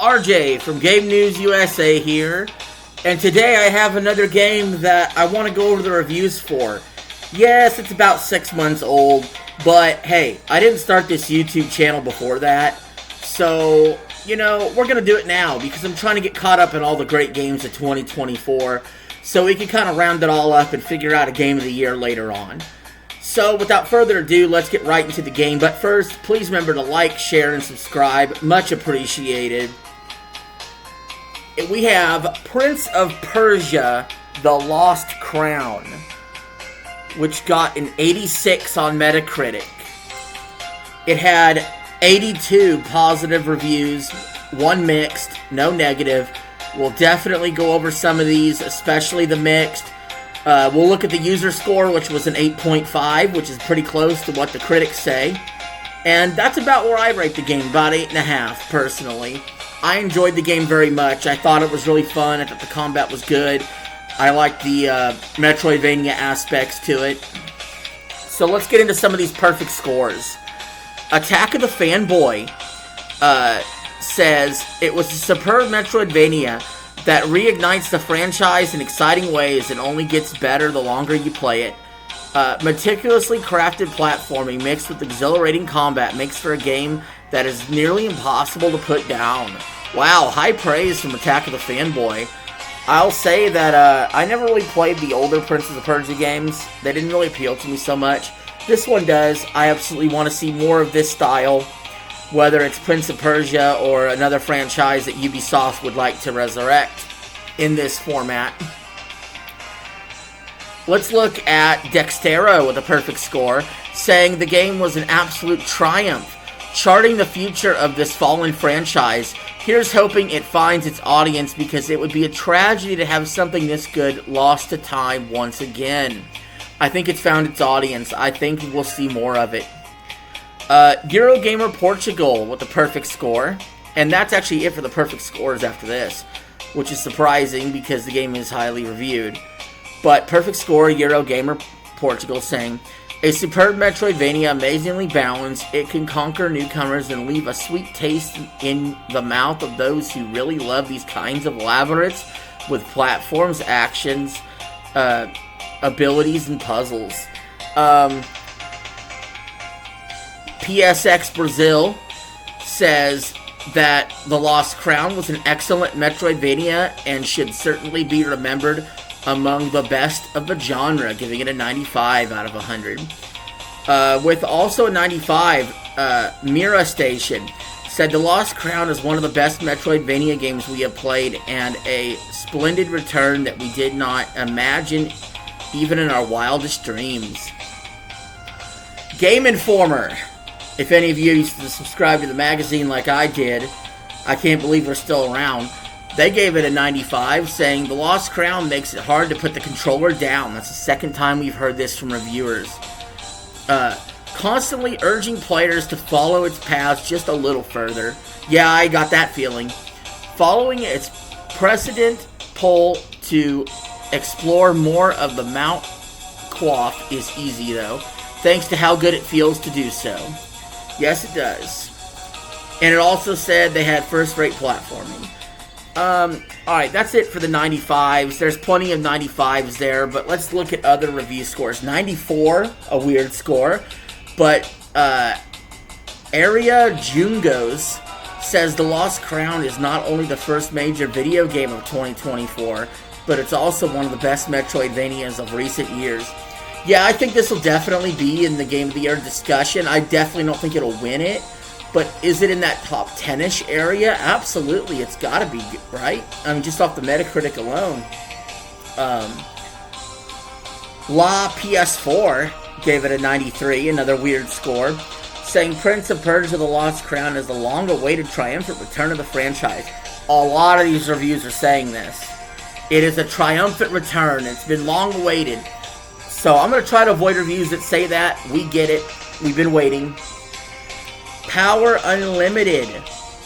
RJ from Game News USA here, and today I have another game that I want to go over the reviews for. Yes, it's about 6 months old, but hey, I didn't start this YouTube channel before that, so, you know, we're going to do it now because I'm trying to get caught up in all the great games of 2024, so we can kind of round it all up and figure out a game of the year later on. So, without further ado, let's get right into the game. But first, please remember to like, share, and subscribe. Much appreciated. We have Prince of Persia The Lost Crown, which got an 86 on Metacritic. It had 82 positive reviews, 1 mixed, no negative. We'll definitely go over some of these, especially the mixed. We'll look at the user score, which was an 8.5, which is pretty close to what the critics say. And that's about where I rate the game, about 8.5, personally. I enjoyed the game very much. I thought it was really fun. I thought the combat was good. I liked the Metroidvania aspects to it. So let's get into some of these perfect scores. Attack of the Fanboy says, it was a superb Metroidvania that reignites the franchise in exciting ways and only gets better the longer you play it. Meticulously crafted platforming mixed with exhilarating combat makes for a game that is nearly impossible to put down. Wow, high praise from Attack of the Fanboy. I'll say that I never really played the older Prince of Persia games. They didn't really appeal to me so much. This one does. I absolutely want to see more of this style, whether it's Prince of Persia or another franchise that Ubisoft would like to resurrect in this format. Let's look at Dextero with a perfect score, saying the game was an absolute triumph, charting the future of this fallen franchise. Here's hoping it finds its audience because it would be a tragedy to have something this good lost to time once again. I think it's found its audience. I think we'll see more of it. Eurogamer Portugal with the perfect score, and that's actually it for the perfect scores after this, which is surprising because the game is highly reviewed. But perfect score, Eurogamer Portugal, saying, a superb Metroidvania, amazingly balanced. It can conquer newcomers and leave a sweet taste in the mouth of those who really love these kinds of labyrinths with platforms, actions, abilities, and puzzles. PSX Brazil says that The Lost Crown was an excellent Metroidvania and should certainly be remembered among the best of the genre, giving it a 95 out of 100. With also a 95, Mira Station said The Lost Crown is one of the best Metroidvania games we have played and a splendid return that we did not imagine even in our wildest dreams. Game Informer. If any of you used to subscribe to the magazine like I did, I can't believe we're still around. They gave it a 95, saying The Lost Crown makes it hard to put the controller down. That's the second time we've heard this from reviewers. Constantly urging players to follow its paths just a little further. Yeah, I got that feeling. Following its precedent pull to explore more of the Mount Quoth is easy, though, thanks to how good it feels to do so. Yes, it does. And it also said they had first-rate platforming. Alright, that's it for the 95s. There's plenty of 95s there, but let's look at other review scores. 94, a weird score, but Area Jungos says The Lost Crown is not only the first major video game of 2024, but it's also one of the best Metroidvanias of recent years. Yeah, I think this will definitely be in the Game of the Year discussion. I definitely don't think it'll win it. But is it in that top 10-ish area? Absolutely, it's got to be, right? I mean, just off the Metacritic alone. La PS4 gave it a 93, another weird score, saying Prince of Persia The Lost Crown is the long-awaited triumphant return of the franchise. A lot of these reviews are saying this. It is a triumphant return. It's been long-awaited. So I'm going to try to avoid reviews that say that. We get it. We've been waiting. Power Unlimited,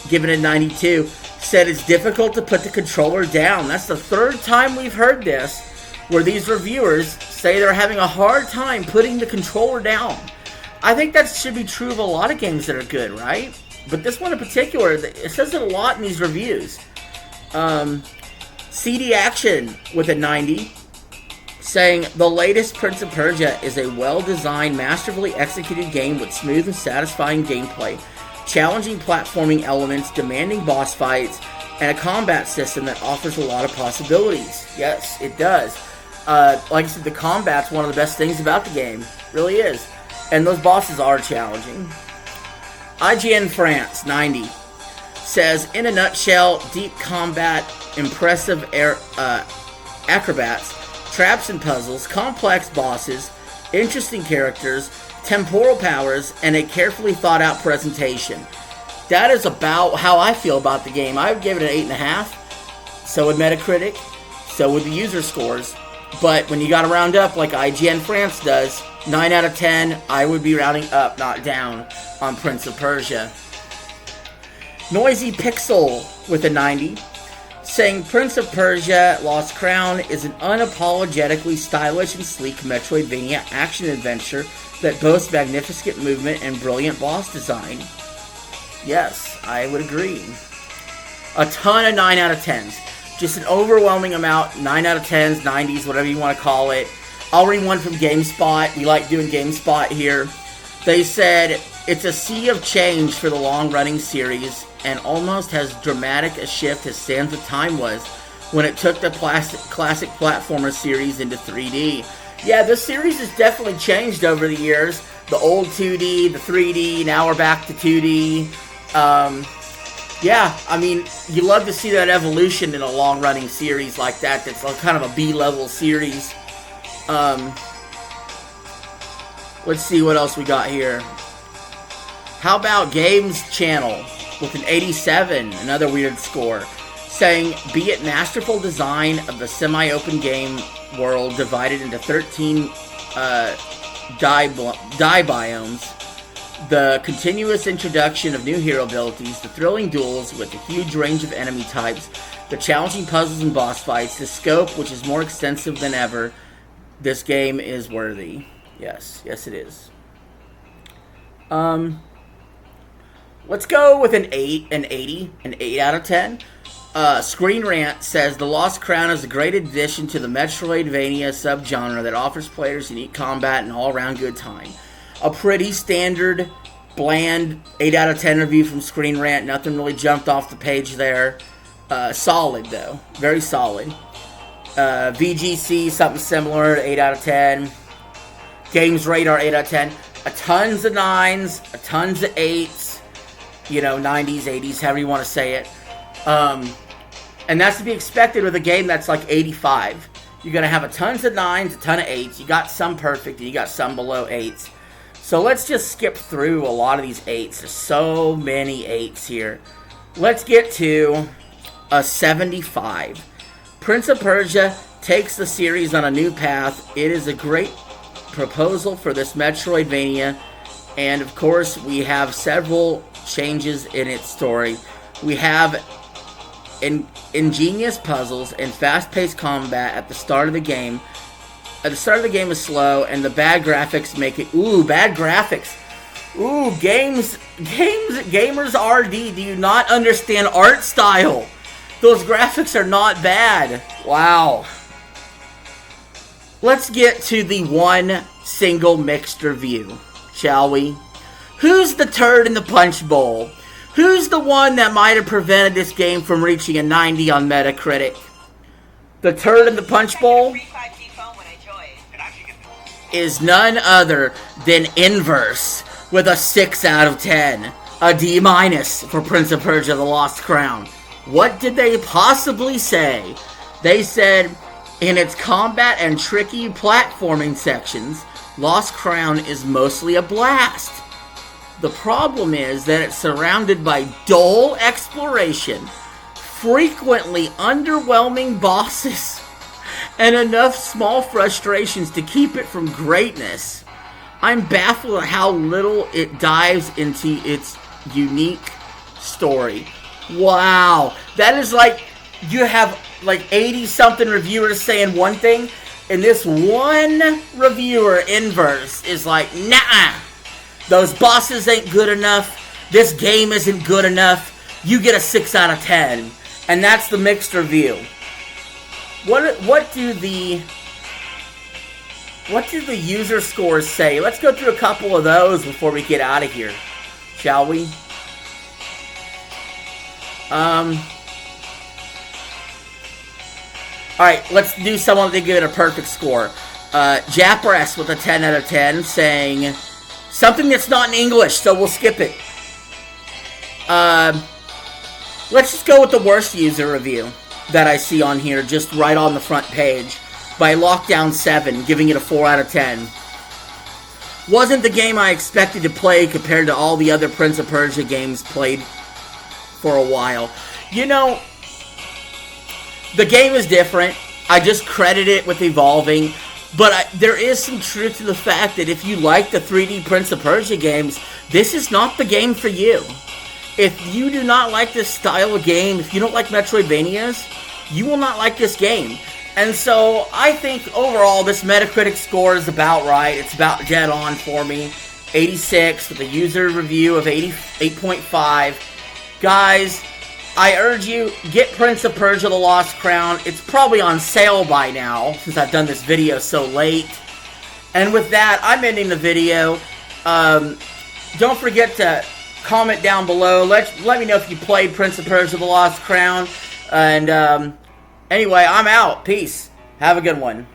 given a 92, said it's difficult to put the controller down. That's the third time we've heard this, where these reviewers say they're having a hard time putting the controller down. I think that should be true of a lot of games that are good, right? but this one in particular, it says it a lot in these reviews. CD Action with a 90, saying, the latest Prince of Persia is a well-designed, masterfully executed game with smooth and satisfying gameplay, challenging platforming elements, demanding boss fights, and a combat system that offers a lot of possibilities. Yes, it does. Like I said, the combat's one of the best things about the game. Really is. And those bosses are challenging. IGN France, 90, says, in a nutshell, deep combat, impressive acrobats, traps and puzzles, complex bosses, interesting characters, temporal powers, and a carefully thought out presentation. That is about how I feel about the game. I would give it an 8.5. So would Metacritic. So would the user scores. But when you got to round up like IGN France does, 9 out of 10, I would be rounding up, not down, on Prince of Persia. Noisy Pixel with a 90, saying Prince of Persia Lost Crown is an unapologetically stylish and sleek Metroidvania action-adventure that boasts magnificent movement and brilliant boss design. Yes, I would agree. A ton of 9 out of 10s. Just an overwhelming amount, 9 out of 10s, 90s, whatever you want to call it. I'll read one from GameSpot. We like doing GameSpot here. They said, it's a sea of change for the long-running series, and almost as dramatic a shift as Sands of Time was when it took the classic platformer series into 3D. Yeah, this series has definitely changed over the years. The old 2D, the 3D, now we're back to 2D. Yeah, I mean, you love to see that evolution in a long-running series like that that's kind of a B-level series. Let's see what else we got here. How about Games Channel with an 87, another weird score, saying, be it masterful design of the semi-open game world divided into 13 die biomes, the continuous introduction of new hero abilities, the thrilling duels with a huge range of enemy types, the challenging puzzles and boss fights, the scope, which is more extensive than ever, this game is worthy. Yes, yes it is. Let's go with an 8 out of 10. Screen Rant says, The Lost Crown is a great addition to the Metroidvania subgenre that offers players unique combat and all-around good time. A pretty standard, bland 8 out of 10 review from Screen Rant. Nothing really jumped off the page there. Solid, though. Very solid. VGC, something similar, 8 out of 10. Games Radar, 8 out of 10. Tons of 9s, tons of 8s. You know, 90s, 80s, however you want to say it. And that's to be expected with a game that's like 85. You're going to have a tons of 9s, a ton of 8s. You got some perfect, and you got some below 8s. So let's just skip through a lot of these 8s. There's so many 8s here. Let's get to a 75. Prince of Persia takes the series on a new path. It is a great proposal for this Metroidvania. And of course, we have several changes in its story. We have ingenious puzzles and fast-paced combat at the start of the game. At the start of the game is slow, and the bad graphics make it... Ooh, bad graphics. Ooh, gamers RD, do you not understand art style? Those graphics are not bad. Wow. Let's get to the one single mixed review, shall we? Who's the turd in the punch bowl? Who's the one that might have prevented this game from reaching a 90 on Metacritic? The turd in the punch bowl is none other than Inverse with a 6 out of 10. A D- for Prince of Persia The Lost Crown. What did they possibly say? They said, in its combat and tricky platforming sections, Lost Crown is mostly a blast. The problem is that it's surrounded by dull exploration, frequently underwhelming bosses, and enough small frustrations to keep it from greatness. I'm baffled at how little it dives into its unique story. Wow. That is like, you have like 80-something reviewers saying one thing, and this one reviewer, Inverse, is like, nah, those bosses ain't good enough. this game isn't good enough, you get a 6 out of 10. And that's the mixed review. What do the user scores say? Let's go through a couple of those before we get out of here, shall we? Alright, let's do someone that give it a perfect score. Japras with a 10 out of 10, saying something that's not in English, so we'll skip it. Let's just go with the worst user review that I see on here, just right on the front page, by Lockdown7, giving it a 4 out of 10. Wasn't the game I expected to play compared to all the other Prince of Persia games played for a while. You know, the game is different. I just credit it with evolving. But there is some truth to the fact that if you like the 3D Prince of Persia games, this is not the game for you. If you do not like this style of game, if you don't like Metroidvanias, you will not like this game. And so, I think overall this Metacritic score is about right. It's about dead on for me. 86 with a user review of 8.5. Guys, I urge you, get Prince of Persia The Lost Crown. It's probably on sale by now, since I've done this video so late. And with that, I'm ending the video. Don't forget to comment down below. Let me know if you played Prince of Persia The Lost Crown. And anyway, I'm out. Peace. Have a good one.